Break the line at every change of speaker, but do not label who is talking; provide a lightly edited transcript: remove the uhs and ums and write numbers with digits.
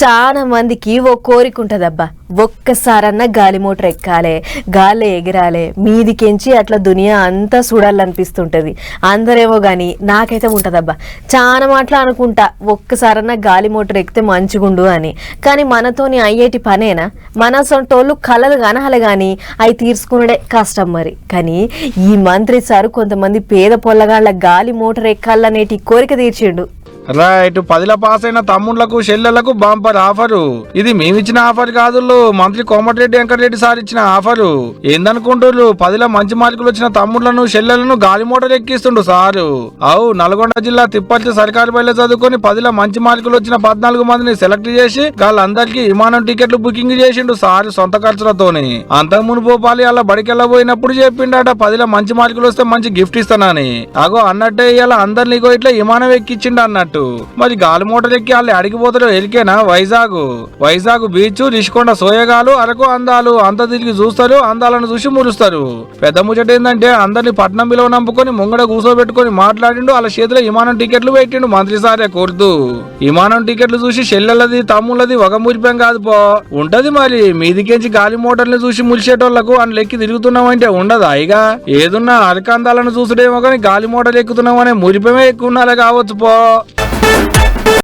చాలా మందికి ఓ కోరిక ఉంటదబ్బా, ఒక్కసారన్నా గాలి మోటార్ ఎక్కాలే, గాలి ఎగిరాలే, మీదికెంచి అట్లా దునియా అంతా చూడాలనిపిస్తుంటది. అందరేమో గాని నాకైతే ఉంటదబ్బా, చాలా మాటలు అనుకుంటా ఒక్కసారన్నా గాలి మోటార్ ఎక్కితే మంచిగుండు అని. కానీ మనతోని అయ్యేటి పనేనా? మన సొంటోళ్ళు కలలు కనహాలి గాని అవి తీర్చుకునే కష్టం మరి. కానీ ఈ మంత్రి సారు కొంతమంది పేద పొల్లగాళ్ళ గాలి మోటార్ ఎక్కాలనేటి కోరిక తీర్చిండు.
రైట్, 10ల పాస్ అయిన తమ్ముళ్లకు చెల్లెళ్లకు బంపర్ ఆఫరు. ఇది మేమిచ్చిన ఆఫర్ కాదు, మంత్రి కోమటిరెడ్డి వెంకటరెడ్డి సార్ ఇచ్చిన ఆఫరు. ఏందనుకుంటున్నారు? 10ల మంచి మార్కులు వచ్చిన తమ్ముళ్లను చెల్లెళ్లను గాలి మోటార్ ఎక్కిస్తుండు సారు. అవు నల్గొండ జిల్లా తిప్పర్తి సర్కారు బడిలో చదువుకొని 10ల మంచి మార్కులు వచ్చిన 14 మందిని సెలెక్ట్ చేసి వాళ్ళందరికీ విమానం టికెట్లు బుకింగ్ చేసిండు సారు సొంత ఖర్చులతోని. అంతకు మునుపోపాలి అలా బడికెళ్ళబోయినప్పుడు చెప్పిండట 10ల మంచి మార్కులు వస్తే మంచి గిఫ్ట్ ఇస్తానని. అగో అన్నట్టే ఇలా అందరినీ ఇట్లా విమానం ఎక్కిచ్చిండు అన్నట్టు. మరి గాలి మోటార్ ఎక్కి వాళ్ళు అడిగిపోతారో ఎరికేనా? వైజాగ్ బీచ్, రిషికొండ సోయగాలు, అరకు అందాలు అంత తిరిగి చూస్తారు, అందాలను చూసి మురుస్తారు. పెద్ద ముచ్చట ఏంటంటే అందరిని పట్నం విలువ నంపుకొని ముంగడ కూర్చోబెట్టుకొని మాట్లాడిండు. వాళ్ళ చేతిలో విమానం టికెట్లు పెట్టిండు మంత్రి సారే కోరుతూ. విమానం టికెట్లు చూసి చెల్లెళ్ళది తమ్ముళ్ళది ఒక మురిపం కాదు పో ఉంటది. మరి మీదికెంచి గాలి మోటార్లు చూసి మురిసేటోళ్లకు అని లెక్కి తిరుగుతున్నామంటే ఉండదా? ఇక ఏదున్నా అరకందాలను చూసుడేమో కానీ గాలి మోటార్ ఎక్కుతున్నాం అనే మురిపమే ఎక్కువ ఉండాలి కావచ్చు పో.